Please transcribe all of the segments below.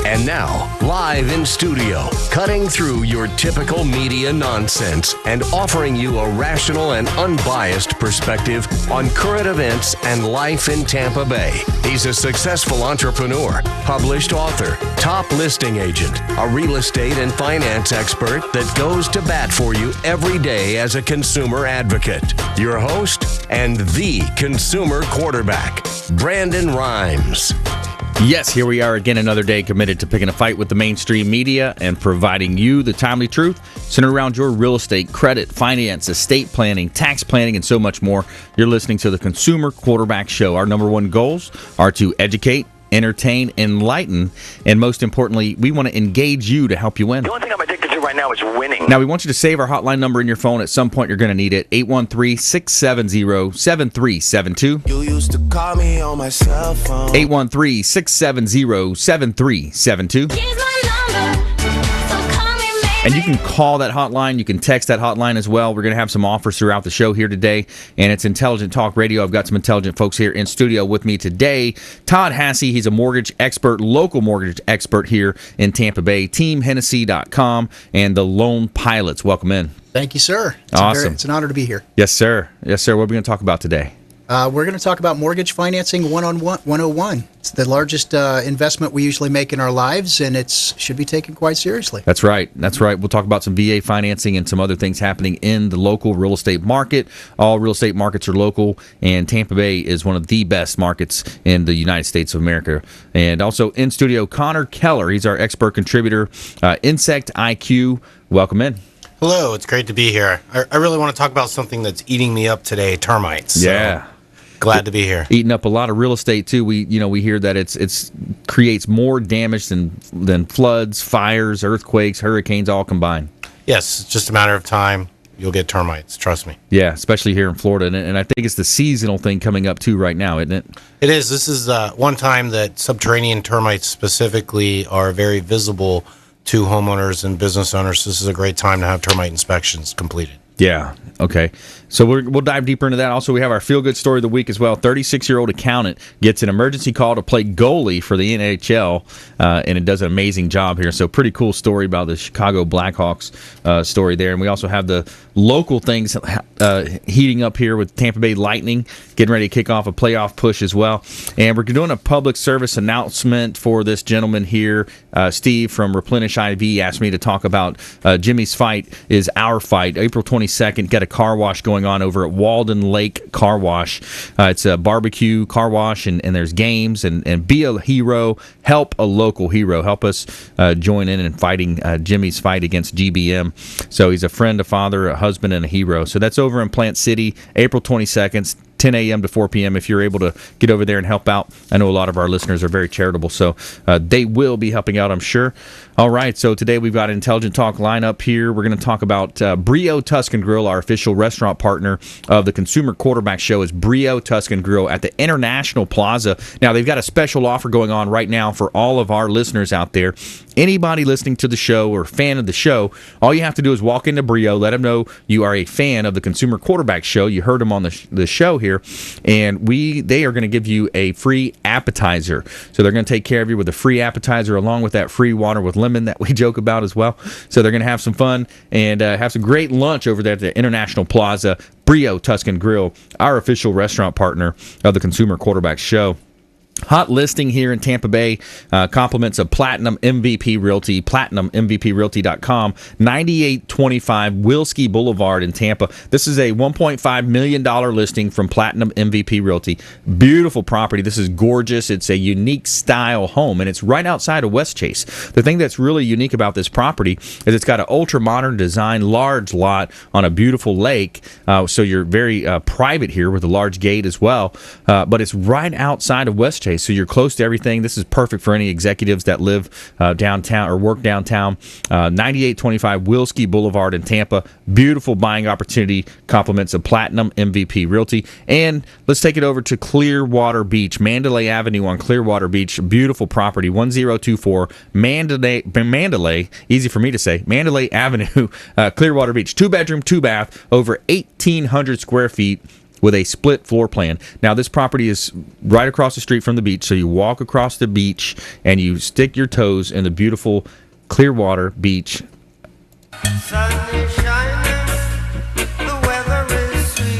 And now, live in studio, cutting through your typical media nonsense and offering you a rational and unbiased perspective on current events and life in Tampa Bay. He's a successful entrepreneur, published author, top listing agent, a real estate and finance expert that goes to bat for you every day as a consumer advocate. Your host and the consumer quarterback, Brandon Rhymes. Yes, here we are again, another day committed to picking a fight with the mainstream media and providing you the timely truth centered around your real estate, credit, finance, estate planning, tax planning, and so much more. You're listening to the Consumer Quarterback Show. Our number one goals are to educate, entertain, enlighten, and most importantly, we want to engage you to help you win. The only thing I'm addicted to right now is winning. Now, we want you to save our hotline number in your phone. At some point, you're going to need it. 813-670-7372. You used to call me on my cell phone. 813-670-7372. Here's my number, so call me maybe. And you can call that hotline. You can text that hotline as well. We're going to have some offers throughout the show here today. And it's Intelligent Talk Radio. I've got some intelligent folks here in studio with me today. Todd Hassie, he's a mortgage expert, local mortgage expert here in Tampa Bay. TeamHennessey.com and the Loan Pilots. Welcome in. Thank you, sir. Awesome. It's an honor to be here. Yes, sir. Yes, sir. What are we going to talk about today? We're going to talk about mortgage financing 101. It's the largest investment we usually make in our lives, and it should be taken quite seriously. That's right. That's right. We'll talk about some VA financing and some other things happening in the local real estate market. All real estate markets are local, and Tampa Bay is one of the best markets in the United States of America. And also in studio, Connor Keller. He's our expert contributor. Insect IQ. Welcome in. Hello, it's great to be here. I really want to talk about something that's eating me up today, termites. So Yeah. glad to be here. Eating up a lot of real estate too. We hear that it's creates more damage than floods, fires, earthquakes, hurricanes all combined. Yes, it's just a matter of time. You'll get termites, trust me. Yeah, especially here in Florida, and I think it's the seasonal thing coming up too right now, isn't it? It is. This is one time that subterranean termites specifically are very visible to homeowners and business owners. This is a great time to have termite inspections completed. Yeah. Okay. So we'll dive deeper into that. Also, we have our feel-good story of the week as well. 36-year-old accountant gets an emergency call to play goalie for the NHL, and it does an amazing job here. So pretty cool story about the Chicago Blackhawks story there. And we also have the local things heating up here with Tampa Bay Lightning, getting ready to kick off a playoff push as well. And we're doing a public service announcement for this gentleman here. Steve from Replenish IV asked me to talk about Jimmy's Fight is Our Fight. April 22nd, got a car wash going on over at Walden Lake Car Wash. It's a barbecue car wash, and there's games, and be a hero, help a local hero. Help us join in fighting Jimmy's fight against GBM. So he's a friend, a father, a husband, and a hero. So that's over in Plant City, April 22nd. 10 a.m. to 4 p.m. if you're able to get over there and help out. I know a lot of our listeners are very charitable, so they will be helping out, I'm sure. All right, so today we've got an Intelligent Talk lineup here. We're going to talk about Brio Tuscan Grill, our official restaurant partner of the Consumer Quarterback Show is Brio Tuscan Grill at the International Plaza. Now, they've got a special offer going on right now for all of our listeners out there. Anybody listening to the show or fan of the show, all you have to do is walk into Brio, let them know you are a fan of the Consumer Quarterback Show. You heard them on the show here, and they are going to give you a free appetizer. So they're going to take care of you with a free appetizer along with that free water with lemon that we joke about as well. So they're going to have some fun and have some great lunch over there at the International Plaza. Brio Tuscan Grill, our official restaurant partner of the Consumer Quarterback Show. Hot listing here in Tampa Bay, compliments of Platinum MVP Realty, PlatinumMVPRealty.com, 9825 Wilski Boulevard in Tampa. This is a $1.5 million listing from Platinum MVP Realty. Beautiful property. This is gorgeous. It's a unique style home, and it's right outside of West Chase. The thing that's really unique about this property is it's got an ultra-modern design, large lot on a beautiful lake, so you're very private here with a large gate as well, but it's right outside of West Chase. So you're close to everything. This is perfect for any executives that live downtown or work downtown. 9825 Wilski Boulevard in Tampa. Beautiful buying opportunity. Compliments of Platinum MVP Realty. And let's take it over to Clearwater Beach. Mandalay Avenue on Clearwater Beach. Beautiful property. 1024 Mandalay. Easy for me to say. Mandalay Avenue, Clearwater Beach. 2-bedroom, 2-bath. Over 1,800 square feet. with a split floor plan. Now, this property is right across the street from the beach, so you walk across the beach and you stick your toes in the beautiful Clearwater Beach.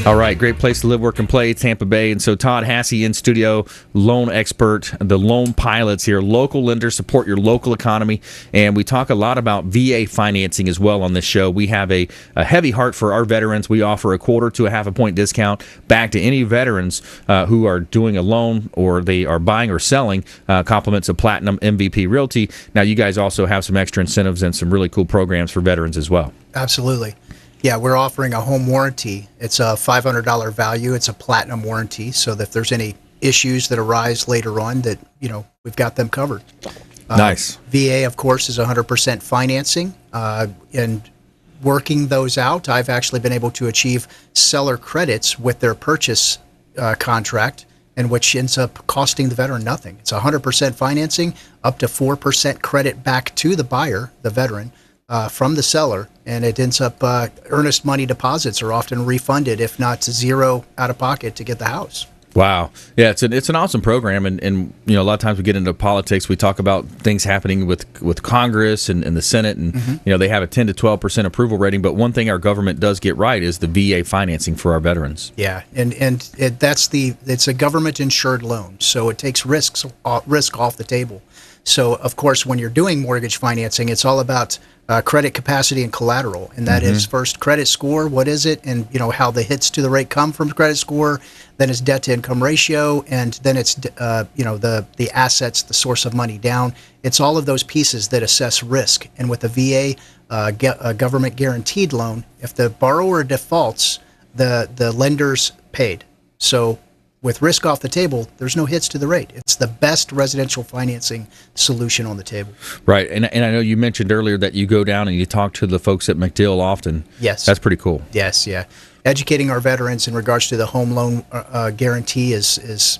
All right, great place to live, work, and play, Tampa Bay. And so Todd Hassie in studio, loan expert, the loan pilots here, local lenders, support your local economy. And we talk a lot about VA financing as well on this show. We have a heavy heart for our veterans. We offer a quarter to a half a point discount back to any veterans who are doing a loan or they are buying or selling compliments of Platinum MVP Realty. Now, you guys also have some extra incentives and some really cool programs for veterans as well. Absolutely. Yeah, we're offering a home warranty. It's a $500 value. It's a platinum warranty, so that if there's any issues that arise later on, that we've got them covered. Nice. VA, of course, is 100% financing, and working those out, I've actually been able to achieve seller credits with their purchase contract, and which ends up costing the veteran nothing. It's 100% financing, up to 4% credit back to the buyer, the veteran, from the seller, and it ends up earnest money deposits are often refunded, if not to zero out of pocket to get the house. Wow. Yeah, it's an awesome program, and a lot of times we get into politics, we talk about things happening with Congress and the Senate, and they have a 10 to 12% approval rating, but one thing our government does get right is the VA financing for our veterans. Yeah, and it's a government insured loan, so it takes risk off the table. So, of course, when you're doing mortgage financing, it's all about credit capacity and collateral, and that is first credit score. What is it, and how the hits to the rate come from credit score. Then it's debt to income ratio, and then it's the assets, the source of money down. It's all of those pieces that assess risk. And with the VA government guaranteed loan, if the borrower defaults, the lender's paid. So, with risk off the table, there's no hits to the rate. It's the best residential financing solution on the table. Right, and I know you mentioned earlier that you go down and you talk to the folks at MacDill often. Yes. That's pretty cool. Yes, yeah. Educating our veterans in regards to the home loan guarantee is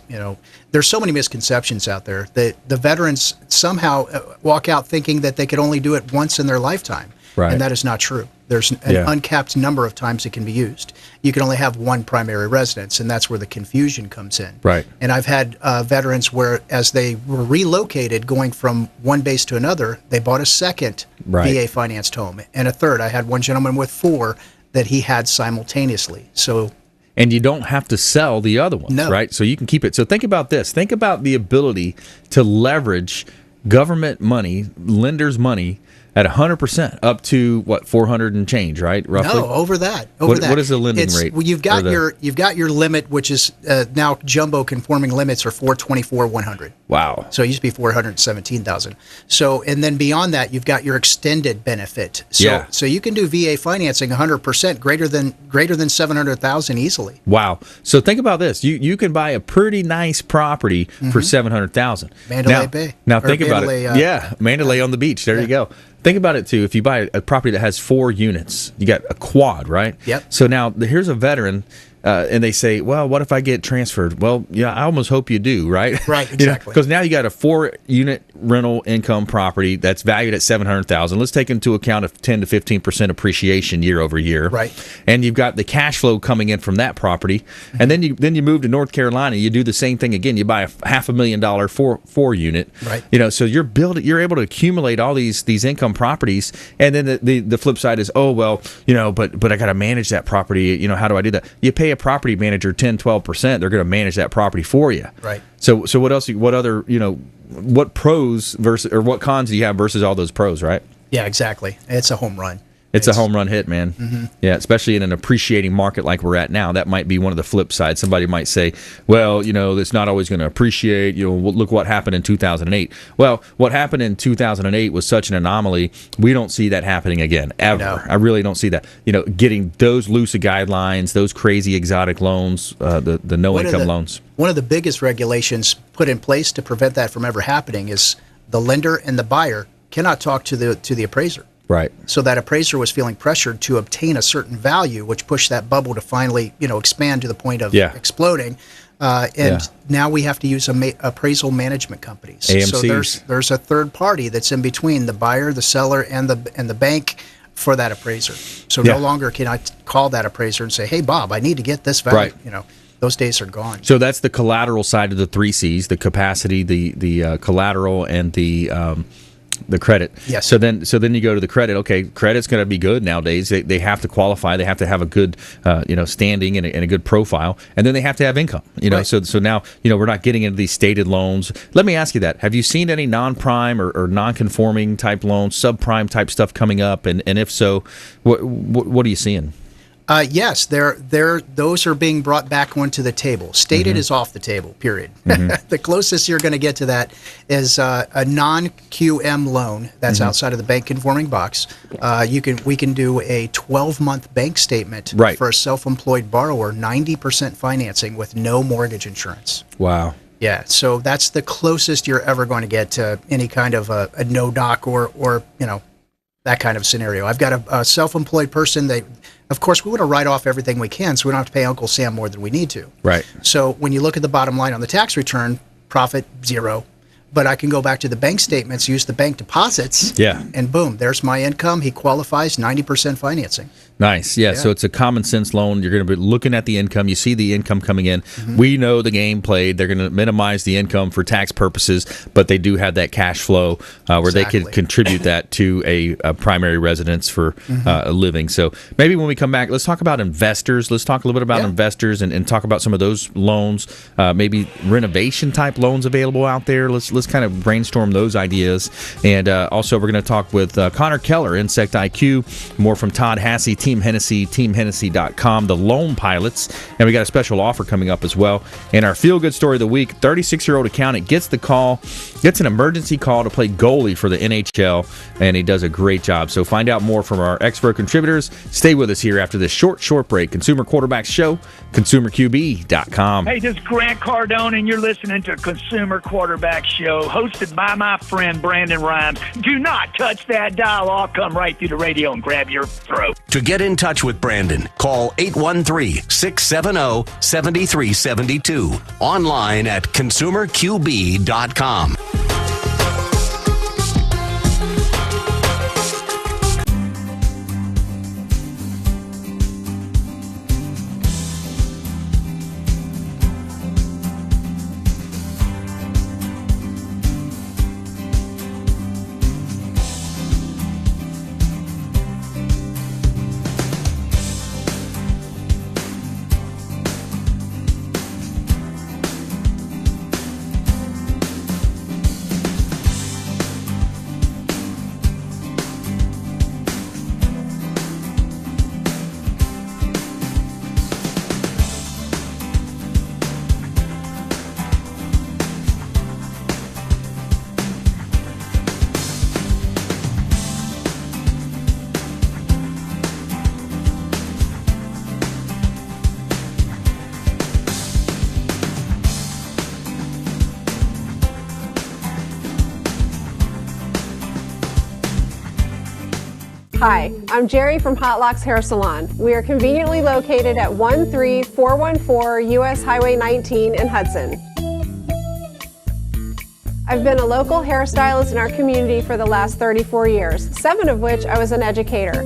there's so many misconceptions out there that the veterans somehow walk out thinking that they could only do it once in their lifetime. Right. And that is not true. There's an uncapped number of times it can be used. You can only have one primary residence, and that's where the confusion comes in. Right. And I've had veterans where, as they were relocated, going from one base to another, they bought a second VA financed home and a third. I had one gentleman with 4 that he had simultaneously. So. And you don't have to sell the other ones, right? So you can keep it. So think about this. Think about the ability to leverage government money, lenders' money, at 100%, up to what, 400 and change, right? Roughly. No, over that. What is the lending rate? Well, you've got your limit, which is now jumbo conforming limits are 424,100. Wow. So it used to be 417,000. So, and then beyond that, you've got your extended benefit. So, so you can do VA financing 100% greater than 700,000 easily. Wow. So think about this. You can buy a pretty nice property for 700,000. Mandalay Bay. Now think about it. Mandalay on the beach. There you go. Think about it, too. If you buy a property that has 4 units, you got a quad, right? Yep. So now here's a veteran, and they say, well, what if I get transferred? Well, yeah, I almost hope you do, right? Right, exactly. Because now you got a 4-unit rental income property that's valued at $700,000. Let's take into account a 10 to 15% appreciation year over year. Right. And you've got the cash flow coming in from that property. And then you move to North Carolina, you do the same thing again. You buy a $500,000 four unit. Right. So you're able to accumulate all these income properties, and then the flip side is, but I got to manage that property. How do I do that? You pay a property manager 10-12%. They're going to manage that property for you. Right. So what else? What other? What pros versus, or what cons do you have versus all those pros? Right. Yeah, exactly. It's a home run. It's a home run hit, man. Yeah, especially in an appreciating market like we're at now. That might be one of the flip sides. Somebody might say, well, it's not always going to appreciate. Look what happened in 2008. Well, what happened in 2008 was such an anomaly. We don't see that happening again, ever. No. I really don't see that. Getting those loose guidelines, those crazy exotic loans, the no-income loans. One of the biggest regulations put in place to prevent that from ever happening is the lender and the buyer cannot talk to the appraiser. Right. So that appraiser was feeling pressured to obtain a certain value, which pushed that bubble to finally, expand to the point of exploding. Now we have to use appraisal management companies. AMCs. So there's a third party that's in between the buyer, the seller, and the bank for that appraiser. So Yeah. no longer can I call that appraiser and say, "Hey, Bob, I need to get this value." Right. Those days are gone. So that's the collateral side of the 3 C's: the capacity, the collateral, and the credit. Yes. So then you go to the credit. Okay, credit's going to be good nowadays. They have to qualify. They have to have a good standing and a good profile, and then they have to have income. Right. So now we're not getting into these stated loans. Let me ask you that: have you seen any non-prime or non-conforming type loans, subprime type stuff coming up? And if so, what are you seeing? Yes, those are being brought back onto the table. Stated is off the table, period. The closest you're going to get to that is a non-QM loan that's outside of the bank conforming box. We can do a 12-month bank statement for a self-employed borrower, 90% financing with no mortgage insurance. Wow. Yeah, so that's the closest you're ever going to get to any kind of a no doc or that kind of scenario. I've got a self-employed person that, of course, we want to write off everything we can so we don't have to pay Uncle Sam more than we need to. Right. So when you look at the bottom line on the tax return, profit, 0. But I can go back to the bank statements, use the bank deposits, and boom, there's my income. He qualifies, 90% financing. Nice. Yeah. So it's a common sense loan. You're going to be looking at the income. You see the income coming in. We know the game played. They're going to minimize the income for tax purposes, but they do have that cash flow where they could contribute that to a primary residence for a living. So maybe when we come back, let's talk about investors. Let's talk a little bit about investors and talk about some of those loans, maybe renovation type loans available out there. Let's kind of brainstorm those ideas. And also we're going to talk with Connor Keller, Insect IQ, more from Todd, Hassie, Team Hennessey, teamhennessey.com, the Loan Pilots, and we got a special offer coming up as well. And our feel-good story of the week, 36-year-old accountant gets an emergency call to play goalie for the NHL, and he does a great job. So find out more from our expert contributors. Stay with us here after this short break. Consumer Quarterbacks Show, consumerqb.com. Hey, this is Grant Cardone, and you're listening to Consumer Quarterback Show, hosted by my friend Brandon Rhymes. Do not touch that dial. I'll come right through the radio and grab your throat. To get in touch with Brandon, call 813-670-7372. Online at consumerqb.com. Hi, I'm Jerry from Hot Locks Hair Salon. We are conveniently located at 13414 US Highway 19 in Hudson. I've been a local hairstylist in our community for the last 34 years, 7 of which I was an educator.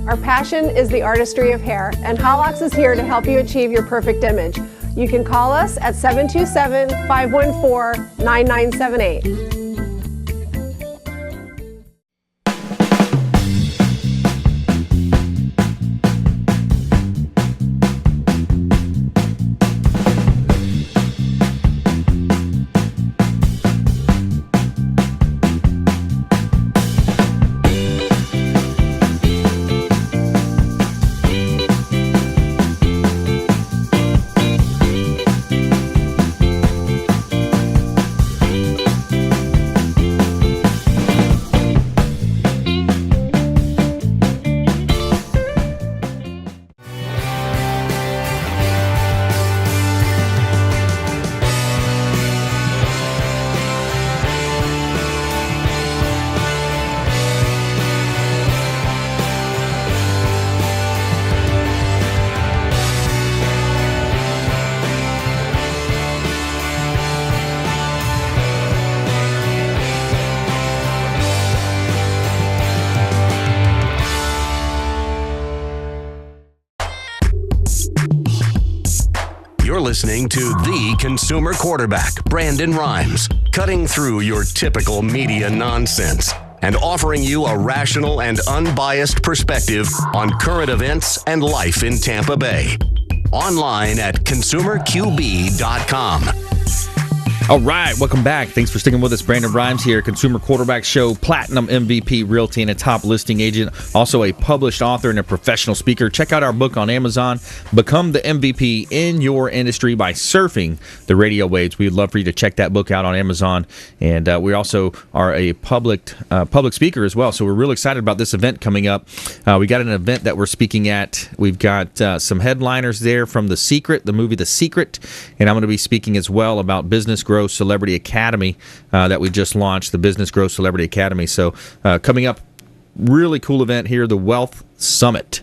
Our passion is the artistry of hair, and Hot Locks is here to help you achieve your perfect image. You can call us at 727-514-9978. listening to the consumer quarterback, Brandon Rhymes, cutting through your typical media nonsense and offering you a rational and unbiased perspective on current events and life in Tampa Bay. Online at consumerqb.com. All right, welcome back. Thanks for sticking with us. Brandon Rhymes here, Consumer Quarterback Show, Platinum MVP Realty and a top listing agent, also a published author and a professional speaker. Check out our book on Amazon, Become the MVP in Your Industry by Surfing the Radio Waves. We'd love for you to check that book out on Amazon. And we also are a public speaker as well, so we're real excited about this event coming up. We got an event that we're speaking at. We've got some headliners there from The Secret, the movie The Secret, and I'm going to be speaking as well about Business Growth Celebrity Academy that we just launched, the Business Growth Celebrity Academy. So coming up, really cool event here, the Wealth Summit.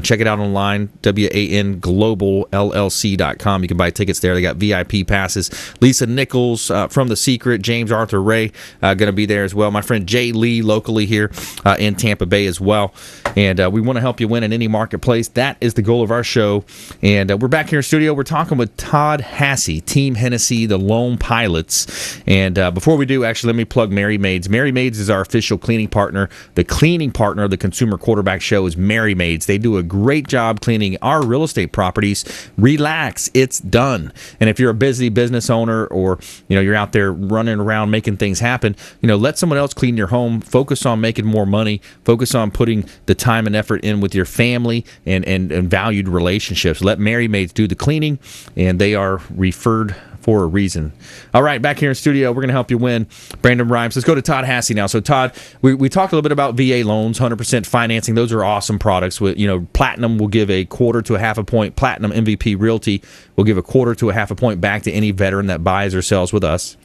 Check it out online, WANGlobalLLC.com. You can buy tickets there. They got VIP passes. Lisa Nichols from The Secret, James Arthur Ray going to be there as well. My friend Jay Lee locally here in Tampa Bay as well. And we want to help you win in any marketplace. That is the goal of our show. And we're back here in studio. We're talking with Todd Hassie, Team Hennessey, the Lone Pilots. And before we do, actually, let me plug Mary Maids. Mary Maids is our official cleaning partner. The cleaning partner of the Consumer Quarterback Show is Mary Maids. They do a great job cleaning our real estate properties. Relax, it's done. And if you're a busy business owner, or you're out there running around making things happen, let someone else clean your home. Focus on making more money. Focus on putting the time and effort in with your family and valued relationships. Let Mary Maids do the cleaning, and they are referred for a reason. All right, back here in studio, we're going to help you win. Brandon Rhymes. Let's go to Todd Hassie now. So, Todd, we talked a little bit about VA loans, 100% financing. Those are awesome products. Platinum will give a quarter to a half a point. Platinum MVP Realty will give a quarter to a half a point back to any veteran that buys or sells with us.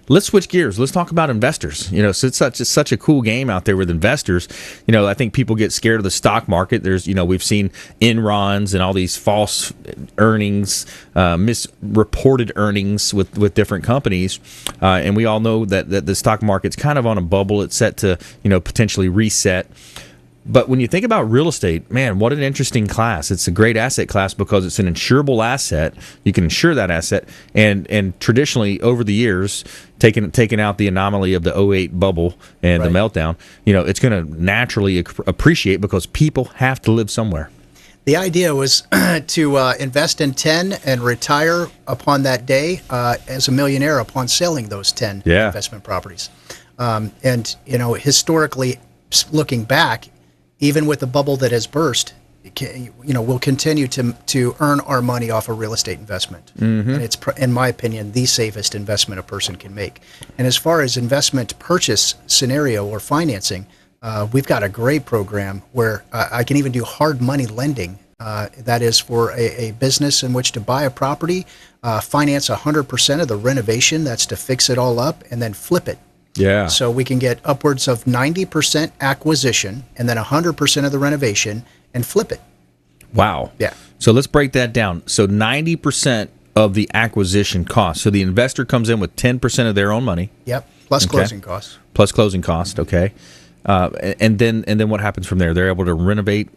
Let's switch gears. Let's talk about investors. So it's such a cool game out there with investors. I think people get scared of the stock market. There's, we've seen Enrons and all these false earnings, misreported earnings with different companies, and we all know that the stock market's kind of on a bubble. It's set to potentially reset. But when you think about real estate, man, what an interesting class. It's a great asset class because it's an insurable asset. You can insure that asset. And traditionally, over the years, taking out the anomaly of the '08 bubble and the meltdown, it's going to naturally appreciate because people have to live somewhere. The idea was to invest in 10 and retire upon that day as a millionaire upon selling those 10 investment properties. Historically, looking back, even with the bubble that has burst, we'll continue to earn our money off of real estate investment. Mm-hmm. And it's, in my opinion, the safest investment a person can make. And as far as investment purchase scenario or financing, we've got a great program where I can even do hard money lending. That is for a business in which to buy a property, finance 100% of the renovation, that's to fix it all up, and then flip it. Yeah. So we can get upwards of 90% acquisition and then 100% of the renovation and flip it. Wow. Yeah. So let's break that down. So 90% of the acquisition cost. So the investor comes in with 10% of their own money. Yep. Plus closing costs. Plus closing cost. Okay. And then what happens from there? They're able to renovate.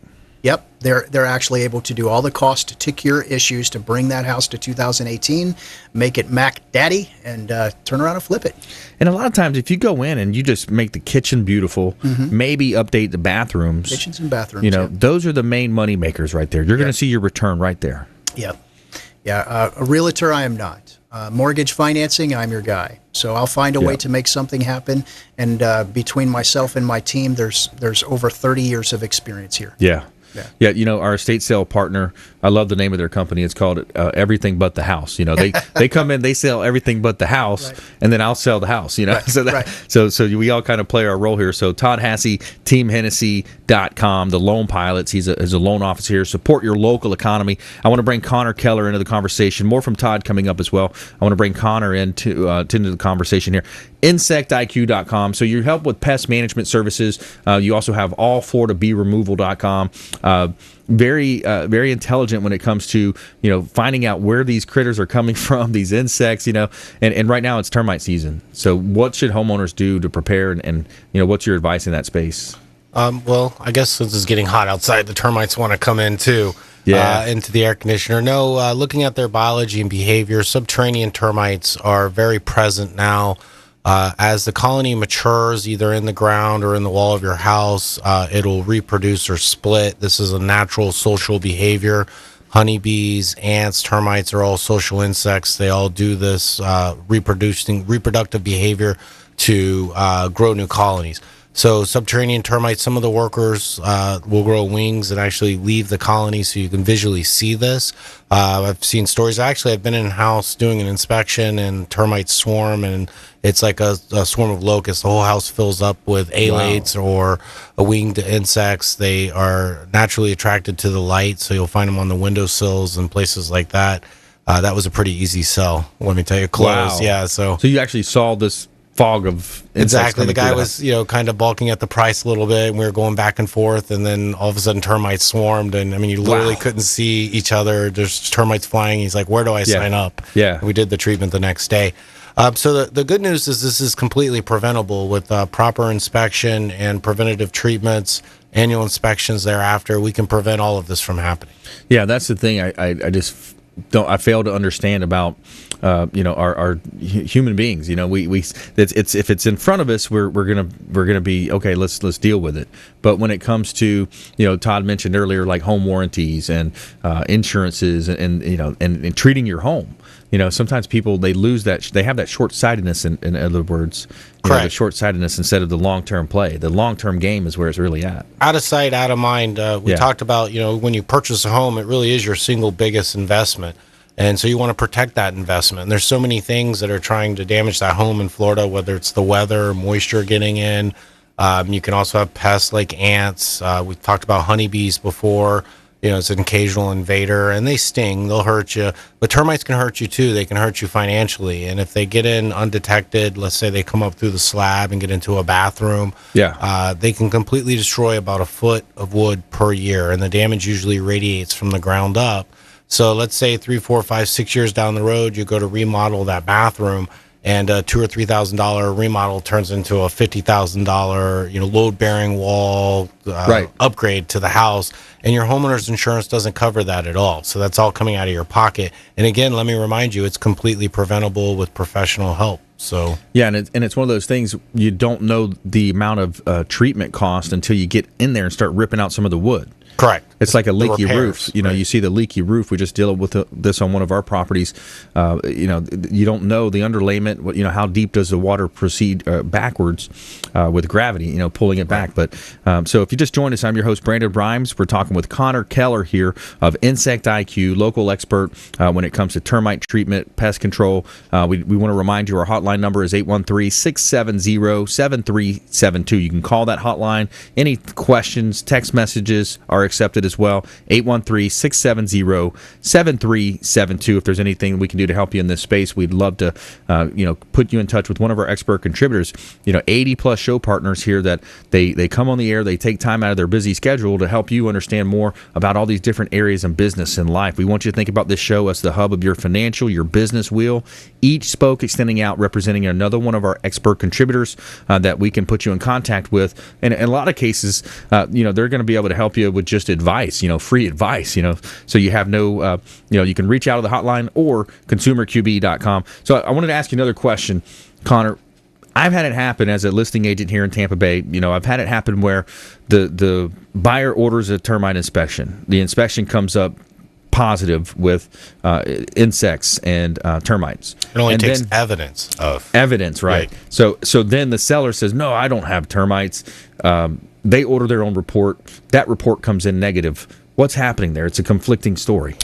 Yep, they're actually able to do all the cost to cure issues to bring that house to 2018, make it Mac Daddy, and turn around and flip it. And a lot of times, if you go in and you just make the kitchen beautiful, maybe update the bathrooms, kitchens and bathrooms, those are the main money makers right there. You're going to see your return right there. Yep. Yeah, a realtor I am not. Mortgage financing, I'm your guy. So I'll find a way to make something happen. And between myself and my team, there's over 30 years of experience here. Yeah. Yeah, our estate sale partner, I love the name of their company. It's called Everything But the House. They come in, they sell everything but the house, and then I'll sell the house. So we all kind of play our role here. So Todd Hassie, TeamHennessey.com, the Loan Pilots. He's a loan officer here. Support your local economy. I want to bring Connor Keller into the conversation. More from Todd coming up as well. I want to bring Connor into the conversation here. InsectIQ.com. So you help with pest management services. You also have allFloridaBeeRemoval.com. Very intelligent when it comes to finding out where these critters are coming from, these insects. And right now it's termite season. So what should homeowners do to prepare? And what's your advice in that space? Well, I guess since it's getting hot outside, the termites want to come in too. Yeah. Into the air conditioner. No, looking at their biology and behavior, subterranean termites are very present now. As the colony matures, either in the ground or in the wall of your house, it'll reproduce or split. This is a natural social behavior. Honeybees, ants, termites are all social insects. They all do this reproductive behavior to grow new colonies. So subterranean termites, some of the workers will grow wings and actually leave the colony so you can visually see this. I've seen stories. Actually, I've been in a house doing an inspection and termites swarm, and it's like a swarm of locusts. The whole house fills up with alates or winged insects. They are naturally attracted to the light, so you'll find them on the windowsills and places like that. That was a pretty easy sell, let me tell you. Close, yeah. So you actually saw this fog of exactly. The guy was, kind of balking at the price a little bit, and we were going back and forth, and then all of a sudden termites swarmed, and I mean, you literally couldn't see each other. There's termites flying. He's like, "Where do I sign up?" Yeah, and we did the treatment the next day. So the good news is this is completely preventable with proper inspection and preventative treatments, annual inspections thereafter. We can prevent all of this from happening. Yeah, that's the thing. I just don't. I fail to understand about our human beings. It's if it's in front of us, we're gonna be okay. Let's deal with it. But when it comes to Todd mentioned earlier, like home warranties and insurances and treating your home. Sometimes people they have that short-sightedness. In other words, the short-sightedness instead of the long-term play. The long-term game is where it's really at. Out of sight, out of mind. We talked about when you purchase a home, it really is your single biggest investment, and so you want to protect that investment. And there's so many things that are trying to damage that home in Florida, whether it's the weather, moisture getting in. You can also have pests like ants. We talked about honeybees before. It's an occasional invader, and they sting. They'll hurt you. But termites can hurt you, too. They can hurt you financially. And if they get in undetected, let's say they come up through the slab and get into a bathroom, they can completely destroy about a foot of wood per year, and the damage usually radiates from the ground up. So let's say 3, 4, 5, 6 years down the road, you go to remodel that bathroom, and a $2,000 or $3,000 remodel turns into a $50,000, load-bearing wall upgrade to the house, and your homeowner's insurance doesn't cover that at all. So that's all coming out of your pocket. And again, let me remind you, it's completely preventable with professional help. So and it's one of those things you don't know the amount of treatment cost until you get in there and start ripping out some of the wood. Correct. It's like a leaky roof. You see the leaky roof. We just deal with this on one of our properties. You don't know the underlayment. How deep does the water proceed backwards with gravity? Pulling it back. But so if you just joined us, I'm your host Brandon Rhymes. We're talking with Connor Keller here of Insect IQ, local expert when it comes to termite treatment, pest control. We want to remind you our hotline number is 813-670-7372. You can call that hotline. Any questions, text messages are accepted as well. 813-670-7372. If there's anything we can do to help you in this space, we'd love to put you in touch with one of our expert contributors. 80 plus show partners here that they come on the air, they take time out of their busy schedule to help you understand more about all these different areas in business and life. We want you to think about this show as the hub of your financial, your business wheel, each spoke extending out, representing another one of our expert contributors that we can put you in contact with. And in a lot of cases, they're going to be able to help you with just advice, free advice, so you have no, you can reach out to the hotline or consumerqb.com. So I wanted to ask you another question, Connor. I've had it happen as a listing agent here in Tampa Bay. I've had it happen where the buyer orders a termite inspection. The inspection comes up positive with insects and termites. It only takes evidence, right? So then the seller says, "No, I don't have termites." They order their own report. That report comes in negative. What's happening there? It's a conflicting story.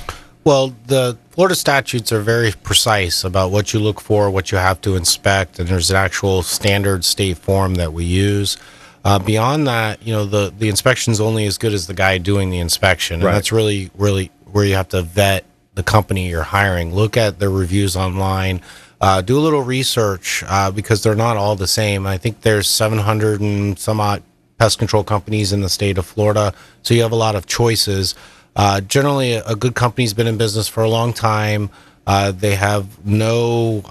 Well, the Florida statutes are very precise about what you look for, what you have to inspect, and there's an actual standard state form that we use. Beyond that, the inspection's only as good as the guy doing the inspection, and that's really where you have to vet the company you're hiring. Look at their reviews online. Do a little research because they're not all the same. I think there's 700 and some odd pest control companies in the state of Florida, so you have a lot of choices. Generally, a good company's been in business for a long time. They have no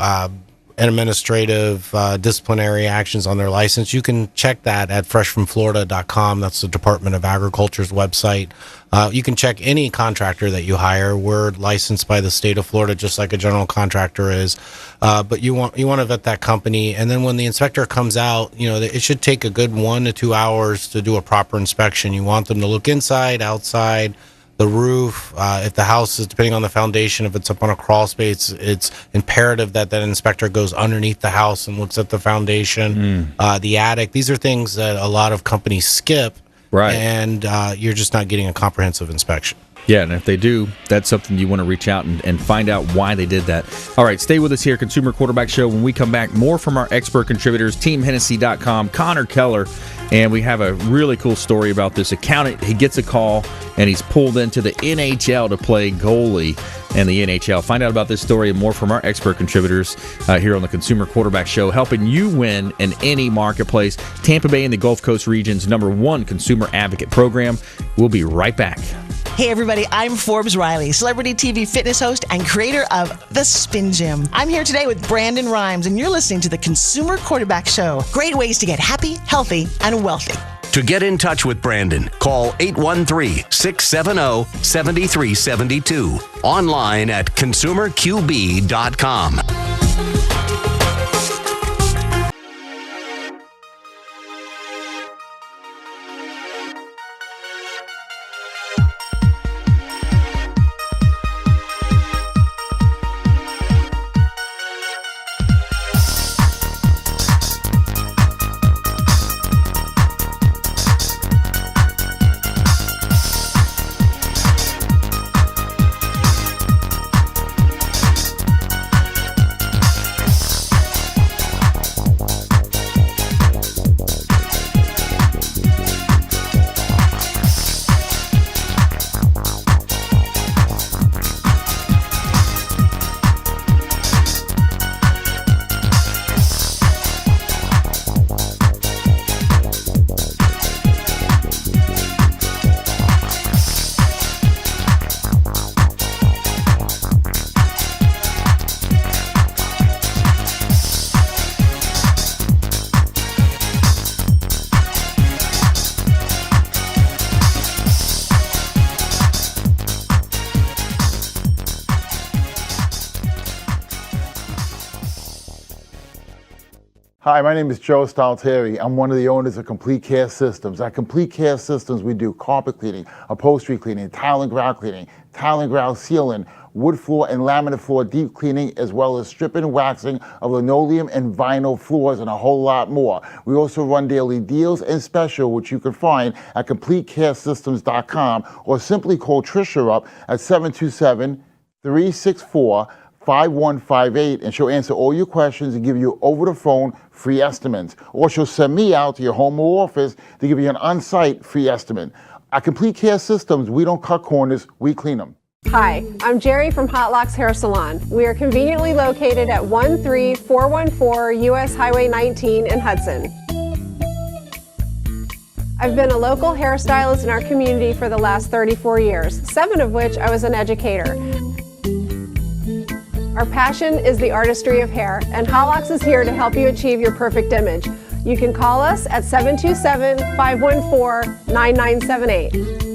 administrative disciplinary actions on their license, you can check that at freshfromflorida.com. That's the Department of Agriculture's website. You can check any contractor that you hire. We're licensed by the state of Florida, just like a general contractor is. But you want to vet that company, and then when the inspector comes out, it should take a good 1 to 2 hours to do a proper inspection. You want them to look inside, outside, the roof. If the house is, depending on the foundation, if it's up on a crawl space, it's imperative that that inspector goes underneath the house and looks at the foundation, the attic. These are things that a lot of companies skip, right? And you're just not getting a comprehensive inspection. Yeah, and if they do, that's something you want to reach out and find out why they did that. All right, stay with us here, Consumer Quarterback Show. When we come back, more from our expert contributors, TeamHennessey.com, Connor Keller, and we have a really cool story about this accountant. He gets a call, and he's pulled into the NHL to play goalie in the NHL. Find out about this story and more from our expert contributors here on the Consumer Quarterback Show, helping you win in any marketplace. Tampa Bay and the Gulf Coast region's #1 consumer advocate program. We'll be right back. Hey everybody, I'm Forbes Riley, celebrity TV fitness host and creator of The Spin Gym. I'm here today with Brandon Rhymes, and you're listening to the Consumer Quarterback Show. Great ways to get happy, healthy, and wealthy. To get in touch with Brandon, call 813-670-7372. Online at consumerqb.com. Hi, my name is Joe Stalteri. I'm one of the owners of Complete Care Systems. At Complete Care Systems, we do carpet cleaning, upholstery cleaning, tile and grout cleaning, tile and grout sealing, wood floor and laminate floor deep cleaning, as well as stripping and waxing of linoleum and vinyl floors, and a whole lot more. We also run daily deals and special, which you can find at CompleteCareSystems.com, or simply call Tricia up at 727-364-5158, and she'll answer all your questions and give you over the phone free estimates. Or she'll send me out to your home or office to give you an on-site free estimate. At Complete Care Systems, we don't cut corners, we clean them. Hi, I'm Jerry from Hot Locks Hair Salon. We are conveniently located at 13414 US Highway 19 in Hudson. I've been a local hairstylist in our community for the last 34 years, 7 of which I was an educator. Our passion is the artistry of hair, and Hot Locks is here to help you achieve your perfect image. You can call us at 727-514-9978.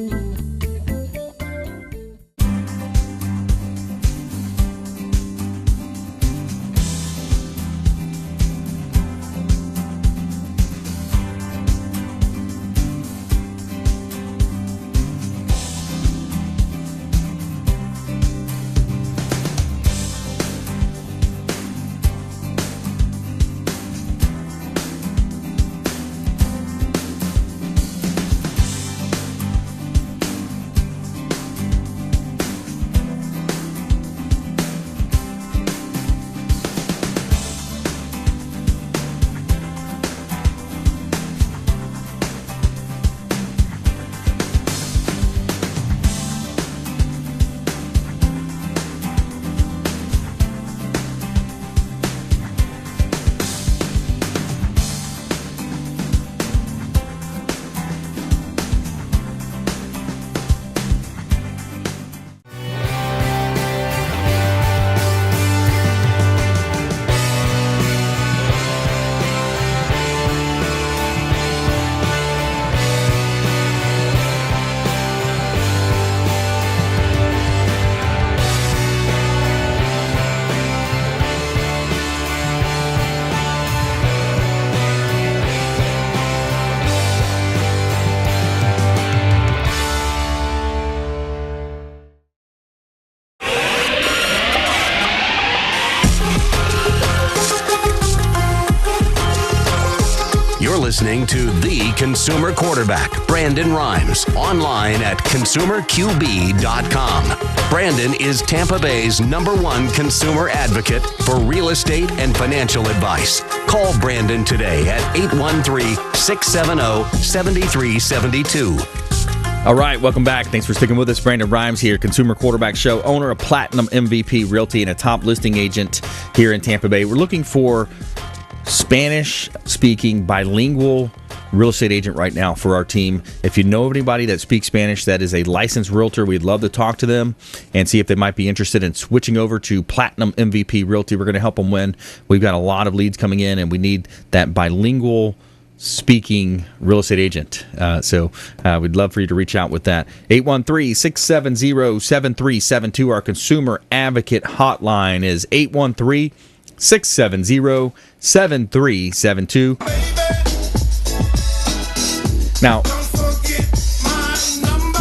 listening to the consumer quarterback, Brandon Rhymes, online at consumerqb.com. Brandon is Tampa Bay's #1 consumer advocate for real estate and financial advice. Call Brandon today at 813-670-7372. All right, welcome back. Thanks for sticking with us. Brandon Rhymes here, Consumer Quarterback Show, owner of Platinum MVP Realty and a top listing agent here in Tampa Bay. We're looking for Spanish-speaking, bilingual real estate agent right now for our team. If you know of anybody that speaks Spanish that is a licensed realtor, we'd love to talk to them and see if they might be interested in switching over to Platinum MVP Realty. We're going to help them win. We've got a lot of leads coming in, and we need that bilingual speaking real estate agent. So we'd love for you to reach out with that. 813-670-7372. Our consumer advocate hotline is 813-670-7372. Now,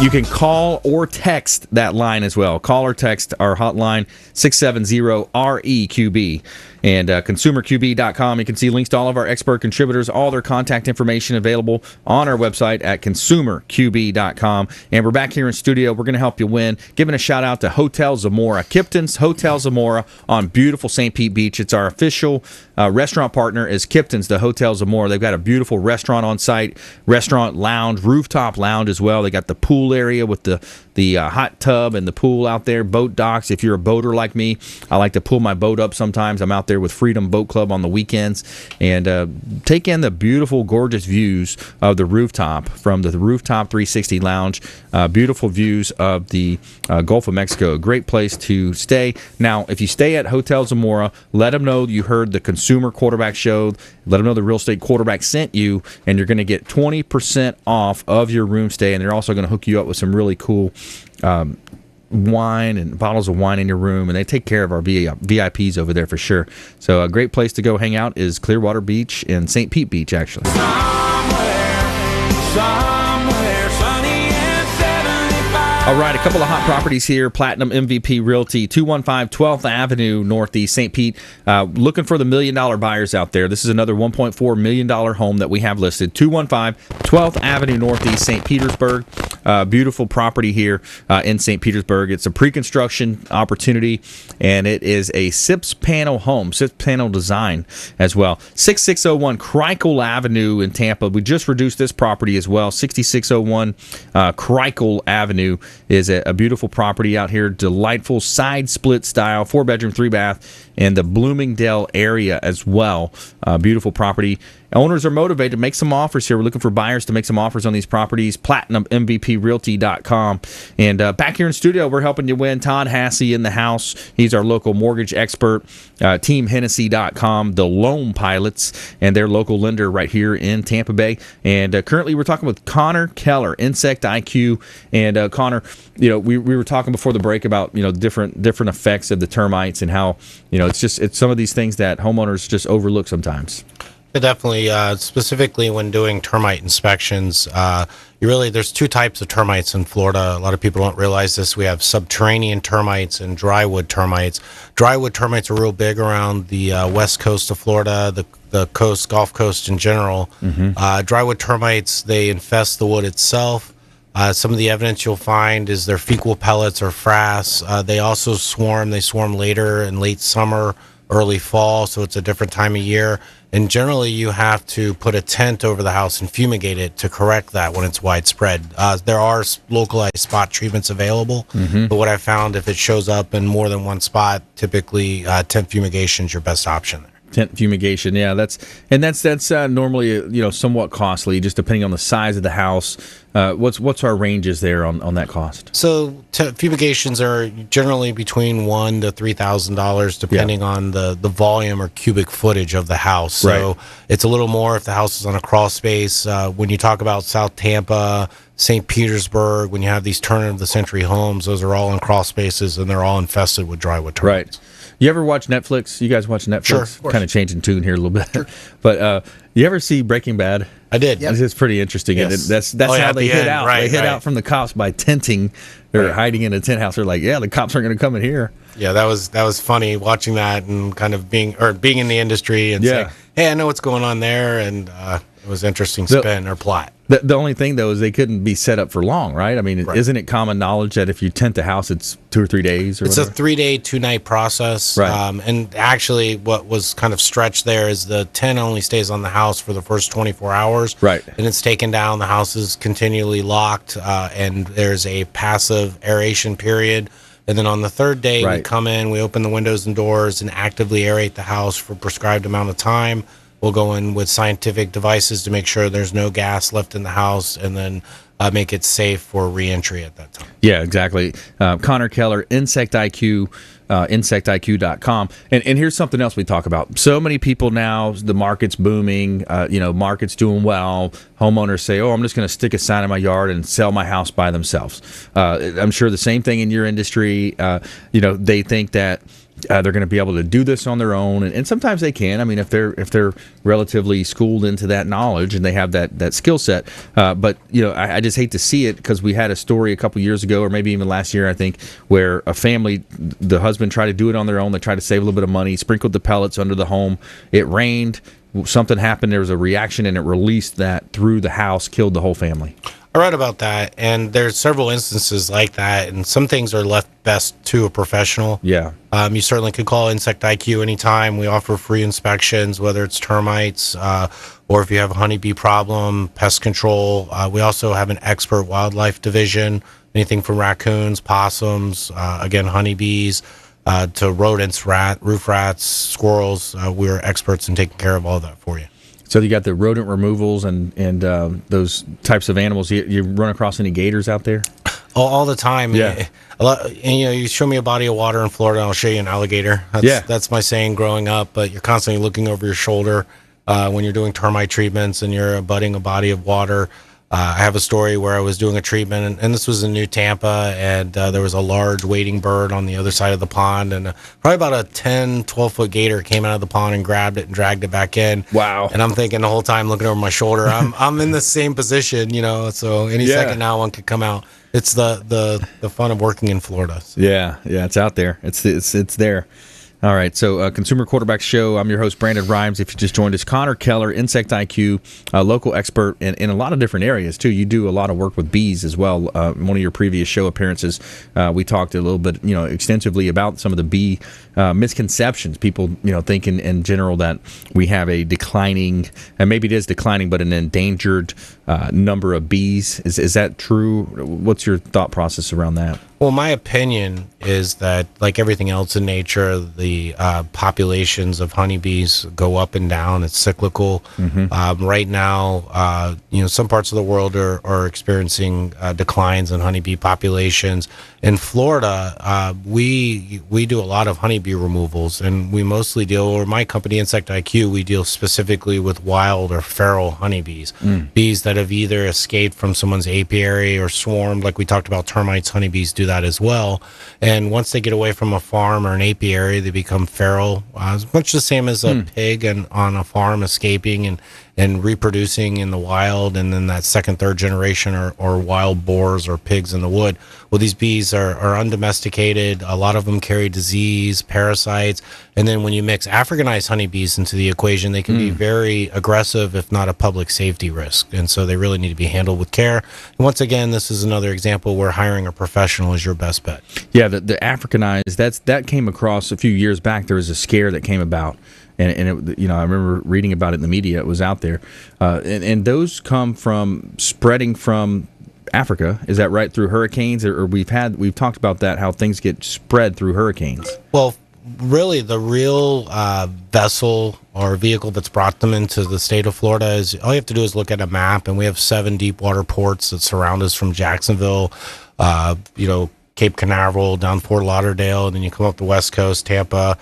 you can call or text that line as well. Call or text our hotline, 670-REQB. And consumerqb.com, you can see links to all of our expert contributors, all their contact information available on our website at consumerqb.com. And we're back here in studio. We're going to help you win. Giving a shout out to Hotel Zamora, Kipton's Hotel Zamora on beautiful St. Pete Beach. It's our official restaurant partner is Kipton's, the Hotel Zamora. They've got a beautiful restaurant on site, restaurant lounge, rooftop lounge as well. They got the pool area with the hot tub and the pool out there, boat docks. If you're a boater like me, I like to pull my boat up sometimes. I'm out there with Freedom Boat Club on the weekends and take in the beautiful, gorgeous views of the rooftop from the Rooftop 360 Lounge. Beautiful views of the Gulf of Mexico. Great place to stay. Now, if you stay at Hotel Zamora, let them know you heard the Consumer Quarterback Show. Let them know the Real Estate Quarterback sent you, and you're going to get 20% off of your room stay, and they're also going to hook you up with some really cool wine and bottles of wine in your room, and they take care of our VIPs over there for sure. So a great place to go hang out is Clearwater Beach and St. Pete Beach, actually. Somewhere sunny and 75. All right, a couple of hot properties here. Platinum MVP Realty, 215 12th Avenue Northeast, St. Pete. Looking for the $1 million buyers out there. This is another $1.4 million home that we have listed. 215 12th Avenue Northeast, St. Petersburg. Beautiful property here in St. Petersburg. It's a pre-construction opportunity, and it is a SIPS panel home, SIPS panel design as well. 6601 Crikel Avenue in Tampa. We just reduced this property as well. 6601 Crikel Avenue is a beautiful property out here. Delightful side split style, 4-bedroom, 3-bath, in the Bloomingdale area as well. Beautiful property. Owners are motivated to make some offers here. We're looking for buyers to make some offers on these properties. PlatinumMVPRealty.com. And back here in studio, we're helping you win. Todd Hassie in the house. He's our local mortgage expert. TeamHennessey.com, the Loan Pilots, and their local lender right here in Tampa Bay. And currently, we're talking with Connor Keller, Insect IQ. And Connor, we were talking before the break about different effects of the termites and how it's some of these things that homeowners just overlook sometimes. Definitely, specifically when doing termite inspections, there's two types of termites in Florida. A lot of people don't realize this. We have subterranean termites and drywood termites. Drywood termites are real big around the west coast of Florida, the coast, Gulf Coast in general. Drywood termites, they infest the wood itself. Some of the evidence you'll find is their fecal pellets or frass. They also swarm. They swarm later in late summer, early fall, so it's a different time of year. And generally, you have to put a tent over the house and fumigate it to correct that when it's widespread. There are localized spot treatments available, but what I found, if it shows up in more than one spot, typically tent fumigation is your best option there. Tent fumigation, yeah, that's normally somewhat costly, just depending on the size of the house. What's our ranges there on that cost? So fumigations are generally between $1,000 to $3,000, depending on the volume or cubic footage of the house. So it's a little more if the house is on a crawl space. When you talk about South Tampa, St. Petersburg, when you have these turn of the century homes, those are all in crawl spaces and they're all infested with drywood termites. Right. You ever watch Netflix? You guys watch Netflix? Sure. Kind of changing tune here a little bit. Sure. But you ever see Breaking Bad? I did. Yep. It's pretty interesting. Yes. And that's how they hid out. They hid out from the cops by tenting. They're hiding in a tent house. They're like, the cops aren't going to come in here. Yeah, that was funny watching that and kind of being in the industry and saying, hey, I know what's going on there. And It was interesting spin or plot. The only thing, though, is they couldn't be set up for long, right? I mean, isn't it common knowledge that if you tent the house, it's 2 or 3 days? Or it's whatever? a 3-day, 2-night process. Right. And actually, what was kind of stretched there is the tent only stays on the house for the first 24 hours. Right. And it's taken down. The house is continually locked, and there's a passive aeration period. And then on the third day, we come in, we open the windows and doors and actively aerate the house for a prescribed amount of time. We'll go in with scientific devices to make sure there's no gas left in the house, and then make it safe for reentry at that time. Yeah, exactly. Connor Keller, Insect IQ, insectiq.com. And here's something else we talk about. So many people now, the market's booming, market's doing well. Homeowners say, I'm just going to stick a sign in my yard and sell my house by themselves. I'm sure the same thing in your industry. They think that they're going to be able to do this on their own, and sometimes they can. I mean, if they're relatively schooled into that knowledge and they have that skill set. But I just hate to see it, because we had a story a couple years ago, or maybe even last year, I think, where a family, the husband tried to do it on their own. They tried to save a little bit of money, sprinkled the pellets under the home. It rained. Something happened. There was a reaction, and it released that through the house, killed the whole family. I read about that, and there's several instances like that, and some things are left best to a professional. Yeah. You certainly could call Insect IQ anytime. We offer free inspections, whether it's termites or if you have a honeybee problem, pest control. We also have an expert wildlife division, anything from raccoons, possums, again, honeybees, to rodents, roof rats, squirrels. We're experts in taking care of all that for you. So you got the rodent removals and those types of animals. You run across any gators out there? All the time. Yeah. And, you show me a body of water in Florida, I'll show you an alligator. That's my saying growing up. But you're constantly looking over your shoulder when you're doing termite treatments and you're abutting a body of water. I have a story where I was doing a treatment, and this was in New Tampa, and there was a large wading bird on the other side of the pond, and probably about a 10, 12-foot gator came out of the pond and grabbed it and dragged it back in. Wow. And I'm thinking the whole time, looking over my shoulder, I'm in the same position, so any second now one could come out. It's the fun of working in Florida. So. Yeah, it's out there. It's there. All right, so Consumer Quarterback Show. I'm your host, Brandon Rhymes. If you just joined us, Connor Keller, Insect IQ, local expert in a lot of different areas, too. You do a lot of work with bees as well. One of your previous show appearances, we talked a little bit, extensively about some of the bee misconceptions. People, think in general that we have a declining, and maybe it is declining, but an endangered number of bees. Is that true? What's your thought process around that? Well, my opinion is that, like everything else in nature, the populations of honeybees go up and down. It's cyclical. Mm-hmm. Right now, some parts of the world are experiencing declines in honeybee populations. In Florida, we do a lot of honeybee removals, and we mostly deal, or my company, Insect IQ, we deal specifically with wild or feral honeybees, bees that have either escaped from someone's apiary or swarmed, like we talked about termites. Honeybees do that as well, and once they get away from a farm or an apiary, they become feral. It's much the same as a pig and on a farm escaping and reproducing in the wild, and then that second, third generation or wild boars or pigs in the wood. Well, these bees are undomesticated. A lot of them carry disease, parasites, and then when you mix Africanized honeybees into the equation, they can be very aggressive, if not a public safety risk, and so they really need to be handled with care. And once again, this is another example where hiring a professional is your best bet. Yeah, the Africanized, that came across a few years back. There was a scare that came about. And it, I remember reading about it in the media. It was out there, and those come from spreading from Africa. Is that right? Through hurricanes, or we've talked about that, how things get spread through hurricanes. Well, really, the real vessel or vehicle that's brought them into the state of Florida is, all you have to do is look at a map, and we have 7 deep water ports that surround us from Jacksonville, Cape Canaveral, down Fort Lauderdale, and then you come up the West Coast, Tampa.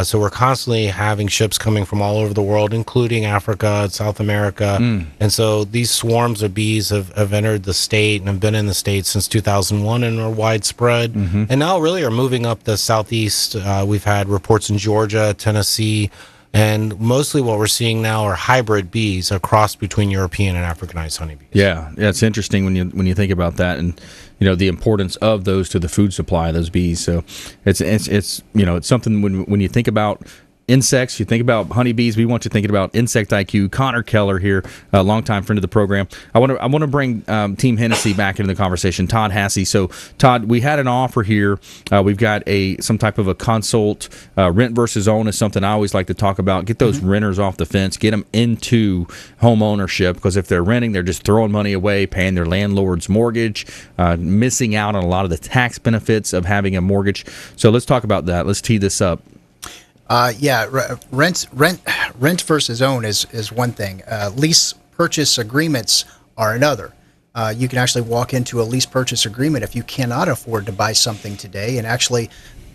So we're constantly having ships coming from all over the world, including Africa, South America. And so these swarms of bees have entered the state and have been in the state since 2001 and are widespread. And now really are moving up the southeast. We've had reports in Georgia, Tennessee, and mostly what we're seeing now are hybrid bees, a cross between European and Africanized honeybees. Yeah, it's interesting when you think about that, and the importance of those to the food supply, those bees. So it's something when you think about insects, you think about honeybees, we want you thinking about Insect IQ. Connor Keller here, a longtime friend of the program. I want to bring Team Hennessey back into the conversation. Todd Hassie. So, Todd, we had an offer here. We've got some type of a consult. Rent versus own is something I always like to talk about. Get those renters off the fence. Get them into home ownership, because if they're renting, they're just throwing money away, paying their landlord's mortgage, missing out on a lot of the tax benefits of having a mortgage. So let's talk about that. Let's tee this up. Rent versus own is one thing. Lease purchase agreements are another. You can actually walk into a lease purchase agreement if you cannot afford to buy something today and actually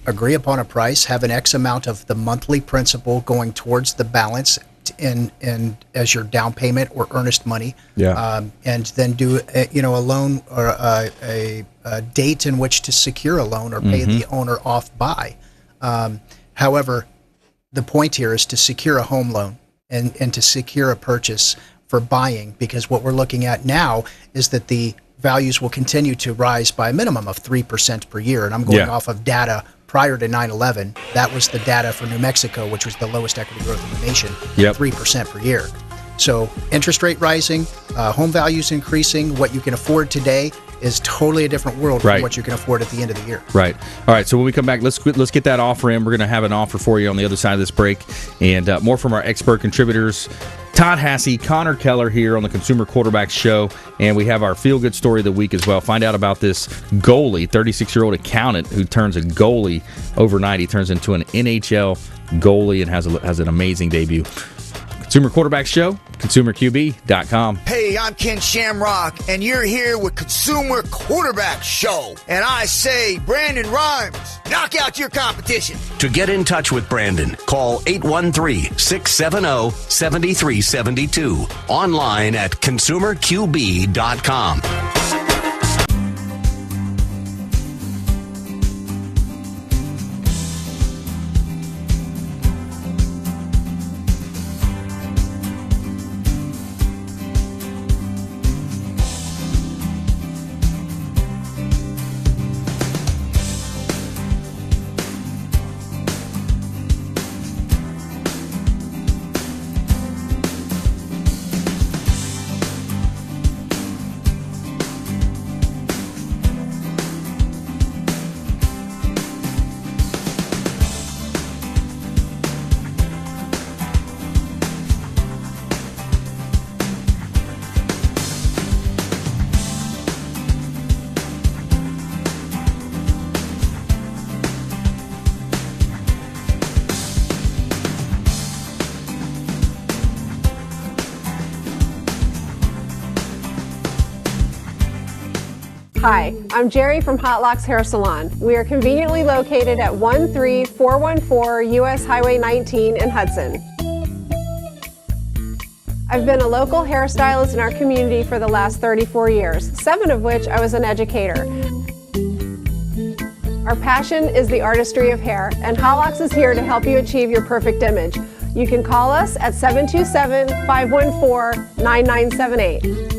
agree upon a price, have an X amount of the monthly principal going towards the balance in as your down payment or earnest money. And then do a loan or a date in which to secure a loan or pay the owner off by. However, the point here is to secure a home loan and to secure a purchase for buying, because what we're looking at now is that the values will continue to rise by a minimum of 3% per year. And I'm going off of data prior to 9/11. That was the data for New Mexico, which was the lowest equity growth in the nation, 3% per year. So interest rate rising, home values increasing, what you can afford today is totally a different world from what you can afford at the end of the year. Right. All right. So when we come back, let's get that offer in. We're going to have an offer for you on the other side of this break, and more from our expert contributors, Todd Hassie, Connor Keller here on the Consumer Quarterback Show, and we have our feel-good story of the week as well. Find out about this goalie, 36-year-old accountant who turns a goalie overnight. He turns into an NHL goalie and has an amazing debut. Consumer Quarterback Show, consumerqb.com. Hey, I'm Ken Shamrock, and you're here with Consumer Quarterback Show. And I say, Brandon Rhymes, knock out your competition. To get in touch with Brandon, call 813-670-7372. Online at consumerqb.com. Hi, I'm Jerry from Hot Locks Hair Salon. We are conveniently located at 13414 US Highway 19 in Hudson. I've been a local hairstylist in our community for the last 34 years, 7 of which I was an educator. Our passion is the artistry of hair, and Hot Locks is here to help you achieve your perfect image. You can call us at 727-514-9978.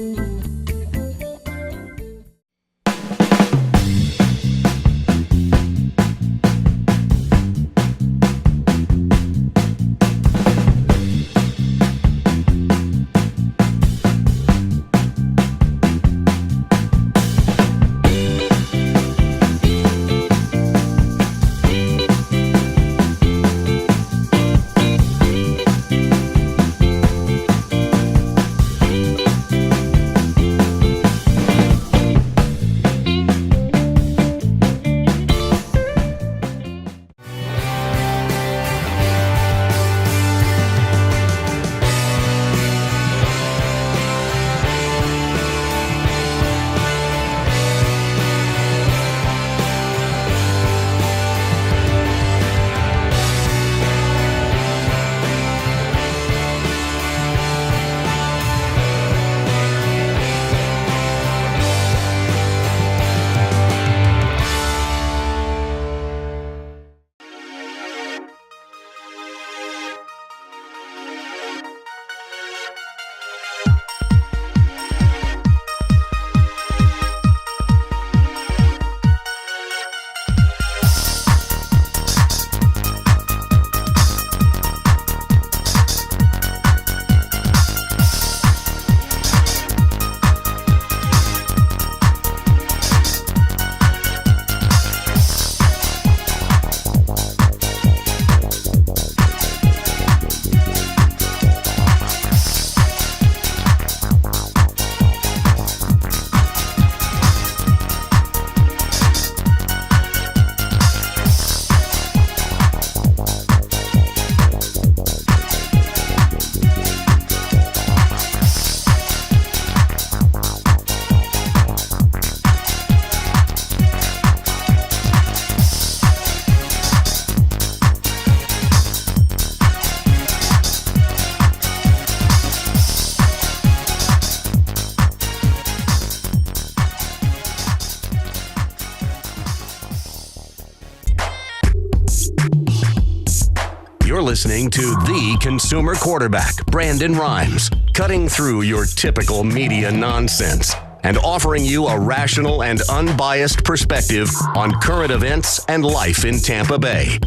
You're listening to the consumer quarterback, Brandon Rhymes, cutting through your typical media nonsense and offering you a rational and unbiased perspective on current events and life in Tampa Bay.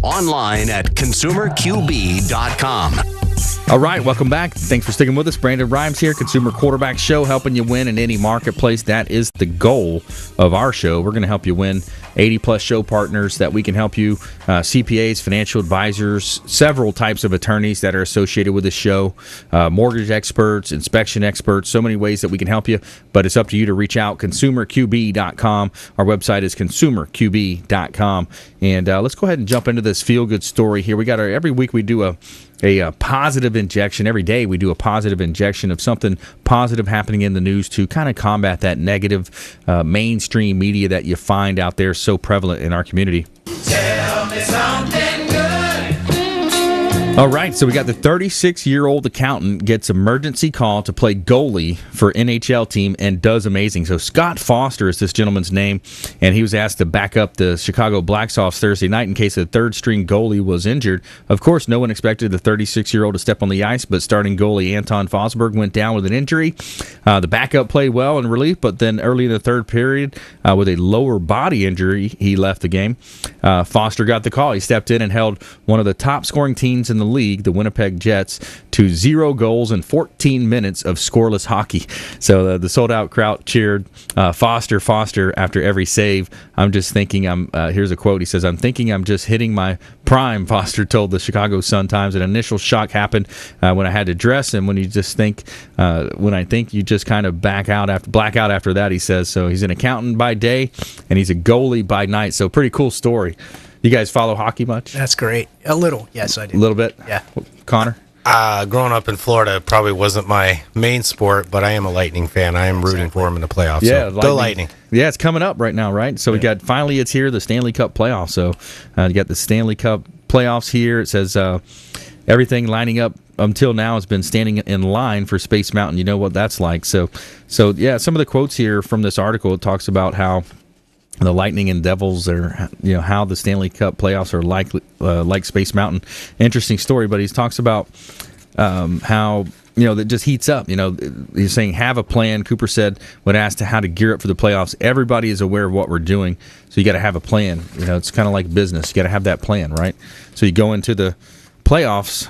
Online at consumerqb.com. All right, welcome back. Thanks for sticking with us. Brandon Rhymes here, Consumer Quarterback Show, helping you win in any marketplace. That is the goal of our show. We're going to help you win 80-plus show partners that we can help you, CPAs, financial advisors, several types of attorneys that are associated with the show, mortgage experts, inspection experts, so many ways that we can help you, but it's up to you to reach out, consumerqb.com. Our website is consumerqb.com. And let's go ahead and jump into this feel-good story here. We got every week we do a positive injection. Every day we do a positive injection of something positive happening in the news to kind of combat that negative mainstream media that you find out there so prevalent in our community. Tell me something good. All right, so we got the 36-year-old accountant gets emergency call to play goalie for NHL team and does amazing. So Scott Foster is this gentleman's name, and he was asked to back up the Chicago Blackhawks Thursday night in case the third-string goalie was injured. Of course, no one expected the 36-year-old to step on the ice, but starting goalie Anton Forsberg went down with an injury. The backup played well in relief, but then early in the third period, with a lower body injury, he left the game. Foster got the call. He stepped in and held one of the top-scoring teams in the league, the Winnipeg Jets, to 0 goals in 14 minutes of scoreless hockey. So the sold-out crowd cheered Foster after every save. I'm just thinking here's a quote. He says, "I'm thinking I'm just hitting my prime," Foster told the Chicago Sun-Times. An initial shock happened when I had to dress, and when I think you just kind of black out after that, he says. So he's an accountant by day, and he's a goalie by night. So pretty cool story. You guys follow hockey much? That's great. A little, yes, I do. A little bit? Yeah. Connor? Growing up in Florida, it probably wasn't my main sport, but I am a Lightning fan. I am rooting for them in the playoffs. Yeah, so go Lightning. Yeah, it's coming up right now, right? So we got, finally it's here, the Stanley Cup playoffs. So you got the Stanley Cup playoffs here. It says everything lining up until now has been standing in line for Space Mountain. You know what that's like. So yeah, some of the quotes here from this article, it talks about how the Lightning and Devils are, how the Stanley Cup playoffs are like Space Mountain. Interesting story, but he talks about how, that just heats up. He's saying, have a plan. Cooper said, when asked how to gear up for the playoffs, everybody is aware of what we're doing, so you got to have a plan. It's kind of like business. You got to have that plan, right? So you go into the playoffs,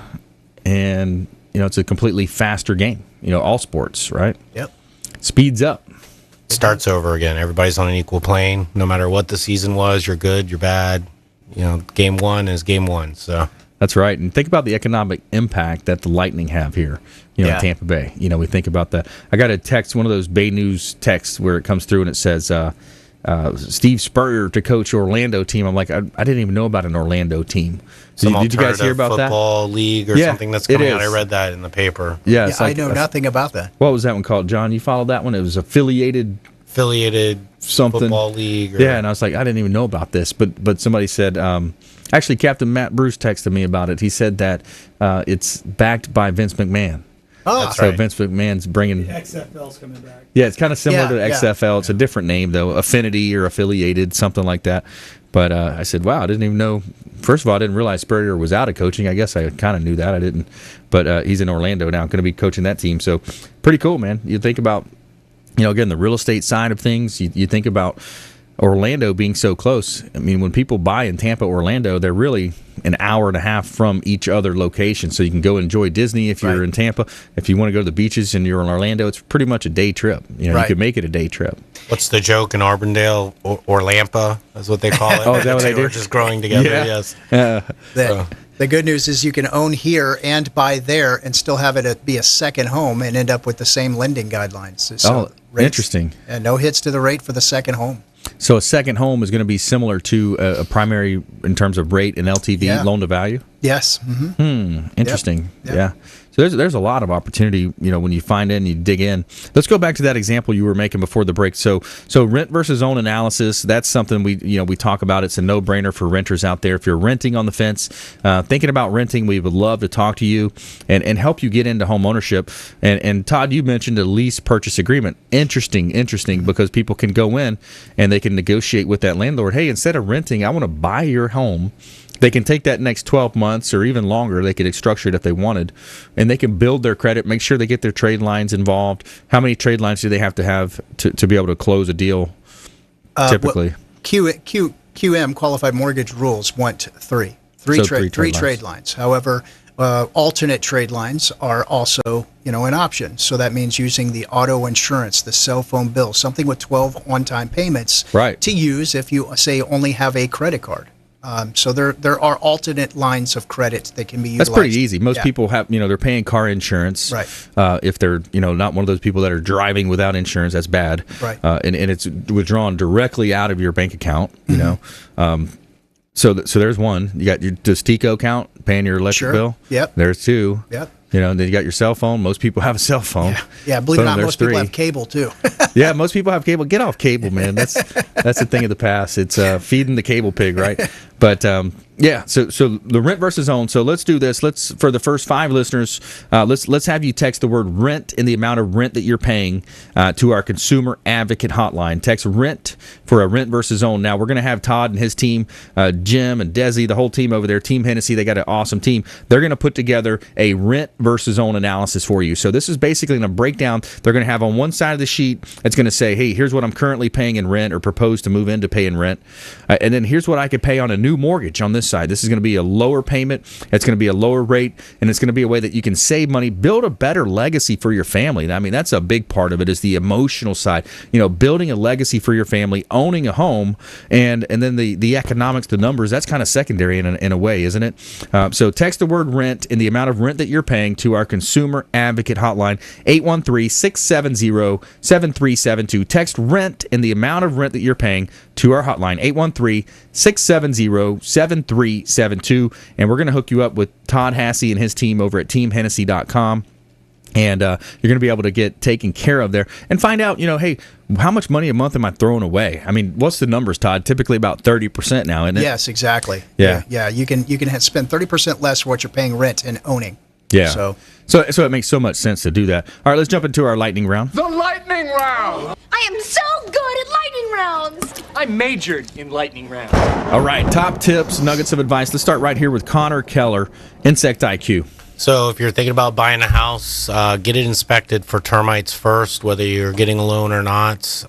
and, it's a completely faster game. All sports, right? Yep. Speeds up. Starts over again. Everybody's on an equal plane. No matter what the season was, you're good, you're bad. Game one is game one. So that's right. And think about the economic impact that the Lightning have here, in Tampa Bay. We think about that. I got a text, one of those Bay News texts where it comes through and it says, Steve Spurrier to coach Orlando team. I'm like, I didn't even know about an Orlando team. So did you guys hear about football league or something that's coming out? I read that in the paper. Yeah, I know nothing about that. What was that one called, John? You followed that one? It was affiliated something football league. Yeah, and I was like, I didn't even know about this. But somebody said, actually, Captain Matt Bruce texted me about it. He said that it's backed by Vince McMahon. Oh, that's so right. Vince McMahon's bringing The XFL's coming back. Yeah, it's kind of similar to XFL. It's a different name though, Affinity or Affiliated, something like that. But I said, wow, I didn't even know. First of all, I didn't realize Spurrier was out of coaching. I guess I kind of knew that. I didn't. But he's in Orlando now, going to be coaching that team. So pretty cool, man. You think about, again, the real estate side of things. You think about Orlando being so close. I mean, when people buy in Tampa, Orlando, they're really an hour and a half from each other location. So you can go enjoy Disney if you're in Tampa. If you want to go to the beaches and you're in Orlando, it's pretty much a day trip. You could make it a day trip. What's the joke in Arbondale? Orlampa is what they call it. Oh, is that what they do? We're just growing together, yes. The good news is you can own here and buy there and still have it be a second home and end up with the same lending guidelines. So interesting. And no hits to the rate for the second home. So a second home is going to be similar to a primary in terms of rate and LTV, loan to value? Yes. Mm-hmm. Interesting. Yep. Yeah. So there's a lot of opportunity, when you find in, you dig in. Let's go back to that example you were making before the break. So rent versus own analysis, that's something we talk about. It's a no-brainer for renters out there. If you're renting on the fence, thinking about renting, we would love to talk to you and help you get into home ownership. And Todd, you mentioned a lease purchase agreement. Interesting, because people can go in and they can negotiate with that landlord. Hey, instead of renting, I want to buy your home They can take that next 12 months or even longer. They could structure it if they wanted, and they can build their credit, make sure they get their trade lines involved. How many trade lines do they have to be able to close a deal typically? QM, qualified mortgage rules, want three trade lines. However, alternate trade lines are also, an option. So that means using the auto insurance, the cell phone bill, something with 12 on-time payments to use if you, say, only have a credit card. So there are alternate lines of credit that can be utilized. That's pretty easy. Most people have, they're paying car insurance. Right. If they're, not one of those people that are driving without insurance, that's bad. Right. And it's withdrawn directly out of your bank account, So there's one. You got your Tico account, paying your electric bill. Yep. There's two. Yep. Then you got your cell phone. Most people have a cell phone. Yeah, believe it or not, most people have cable too. Yeah, most people have cable. Get off cable, man. That's a thing of the past. It's feeding the cable pig, right? But so the rent versus own. So let's do this. Let's, for the first 5 listeners, let's have you text the word rent and the amount of rent that you're paying to our consumer advocate hotline. Text rent for a rent versus own. Now we're going to have Todd and his team, Jim and Desi, the whole team over there, Team Hennessey. They got an awesome team. They're going to put together a rent versus own analysis for you. So this is basically going to break down. They're going to have on one side of the sheet, it's going to say, hey, here's what I'm currently paying in rent or propose to move into paying rent. And then here's what I could pay on a new mortgage on this side. This is going to be a lower payment. It's going to be a lower rate, and it's going to be a way that you can save money, build a better legacy for your family. I mean, that's a big part of it, is the emotional side. Building a legacy for your family, owning a home, and then the economics, the numbers, that's kind of secondary in a way, isn't it? So text the word rent and the amount of rent that you're paying to our consumer advocate hotline, 813-670-7372. Text rent and the amount of rent that you're paying to our hotline, 813-670-7372. And we're going to hook you up with Todd Hassie and his team over at teamhennessey.com. And you're going to be able to get taken care of there and find out, hey, how much money a month am I throwing away? I mean, what's the numbers, Todd? Typically about 30% now, isn't it? Yes, exactly. Yeah. You can spend 30% less for what you're paying rent and owning. Yeah. So it makes so much sense to do that. All right, let's jump into our lightning round. The lightning round! I am so good at lightning rounds. I majored in lightning round. All right, top tips, nuggets of advice. Let's start right here with Connor Keller, Insect IQ. So if you're thinking about buying a house, get it inspected for termites first, whether you're getting a loan or not.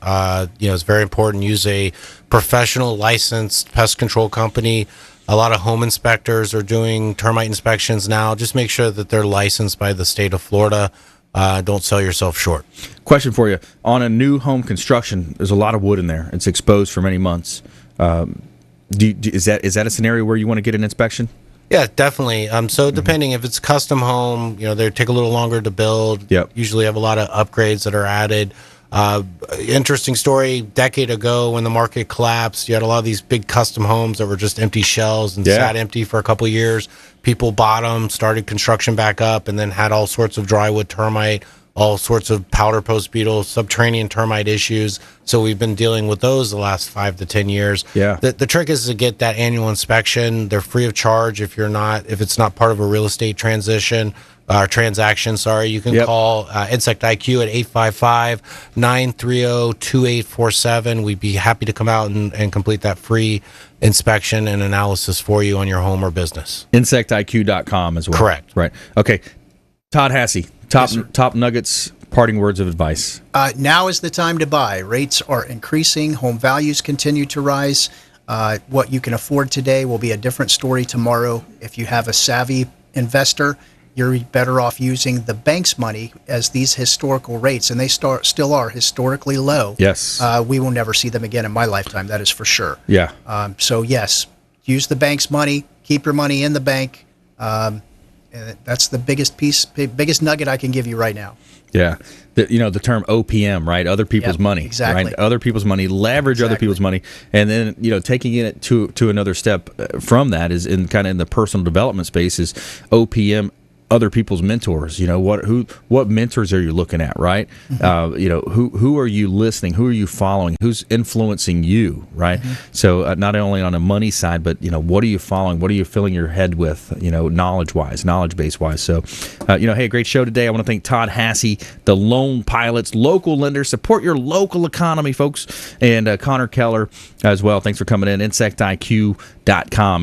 It's very important. Use a professional licensed pest control company. A lot of home inspectors are doing termite inspections now. Just make sure that they're licensed by the state of Florida. Don't sell yourself short. Question for you. On a new home construction, there's a lot of wood in there. It's exposed for many months. Is that a scenario where you want to get an inspection? Yeah, definitely. So depending if it's custom home, they take a little longer to build. Yep. Usually have a lot of upgrades that are added. Interesting story, decade ago when the market collapsed, you had a lot of these big custom homes that were just empty shells and sat empty for a couple of years. People bought them, started construction back up, and then had all sorts of drywood termite, all sorts of powder post beetle, subterranean termite issues. So we've been dealing with those the last 5 to 10 years. Yeah. The trick is to get that annual inspection. They're free of charge if it's not part of a real estate transaction. You can call Insect IQ at 855-930-2847. We'd be happy to come out and complete that free inspection and analysis for you on your home or business. InsectIQ.com as well. Correct. Right. Okay. Todd Hassie, top nuggets, parting words of advice. Now is the time to buy. Rates are increasing. Home values continue to rise. What you can afford today will be a different story tomorrow. If you have a savvy investor, you're better off using the bank's money as these historical rates, and they still are historically low. Yes. We will never see them again in my lifetime, that is for sure. Yeah. So, yes, use the bank's money, keep your money in the bank. And that's the biggest nugget I can give you right now. Yeah. The term OPM, right? Other people's money. Exactly. Right? Other people's money, leverage other people's money. And then, taking it to another step from that is in the personal development space is OPM other people's mentors. What mentors are you looking at, right? Who are you listening? Who are you following? Who's influencing you, right? So not only on a money side, but what are you following? What are you filling your head with? Knowledge base wise. So hey, great show today. I want to thank Todd, Hassie, the Loan Pilots, local lenders. Support your local economy, folks, and Connor Keller as well. Thanks for coming in. InsectIQ.com.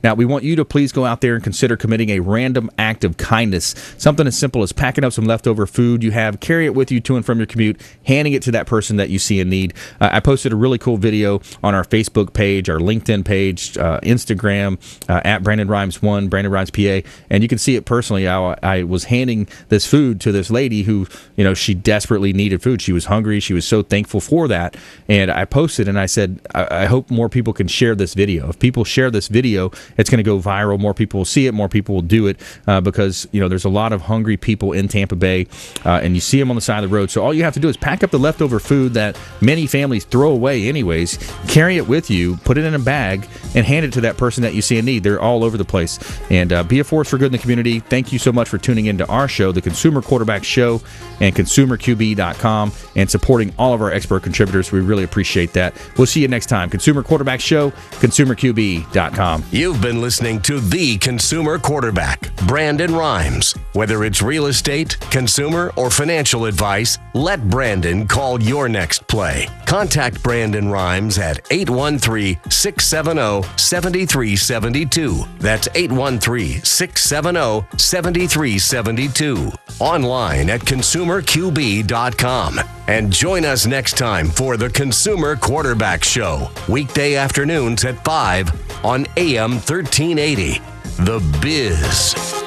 Now, we want you to please go out there and consider committing a random act of kindness. Something as simple as packing up some leftover food you have, carry it with you to and from your commute, handing it to that person that you see in need. I posted a really cool video on our Facebook page, our LinkedIn page, Instagram, at Brandon Rhymes 1, Brandon Rhymes PA, and you can see it personally. I was handing this food to this lady who, she desperately needed food. She was hungry. She was so thankful for that. And I posted and I said, I hope more people can share this video. If people share this video, it's going to go viral. More people will see it. More people will do it because, there's a lot of hungry people in Tampa Bay and you see them on the side of the road. So all you have to do is pack up the leftover food that many families throw away anyways, carry it with you, put it in a bag, and hand it to that person that you see in need. They're all over the place. And be a force for good in the community. Thank you so much for tuning into our show, the Consumer Quarterback Show, and ConsumerQB.com, and supporting all of our expert contributors. We really appreciate that. We'll see you next time. Consumer Quarterback Show, ConsumerQB.com. You've been listening to the Consumer Quarterback, Brandon Rhymes. Whether it's real estate, consumer, or financial advice, let Brandon call your next play. Contact Brandon Rhymes at 813-670-7372. That's 813-670-7372. Online at ConsumerQB.com. And join us next time for the Consumer Quarterback Show, weekday afternoons at 5 on AM 1380. The Biz.